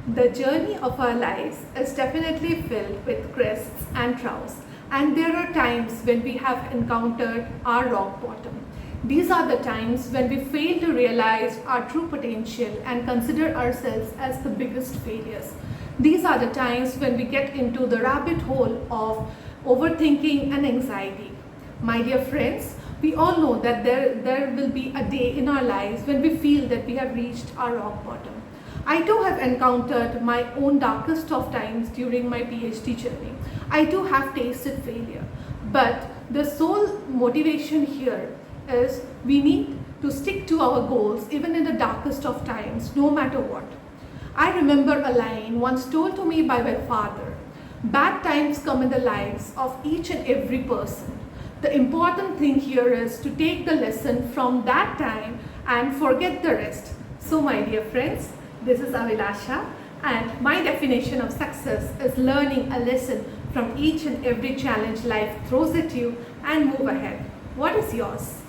The journey of our lives is definitely filled with crests and troughs, and there are times when we have encountered our rock bottom. These are the times when we fail to realize our true potential and consider ourselves as the biggest failures. These are the times when we get into the rabbit hole of overthinking and anxiety. My dear friends, we all know that there will be a day in our lives when we feel that we have reached our rock bottom. I too have encountered my own darkest of times during my PhD journey. I too have tasted failure. But the sole motivation here is we need to stick to our goals even in the darkest of times, no matter what. I remember a line once told to me by my father: bad times come in the lives of each and every person. The important thing here is to take the lesson from that time and forget the rest. So my dear friends, this is Avilasha, and my definition of success is learning a lesson from each and every challenge life throws at you and move ahead. What is yours?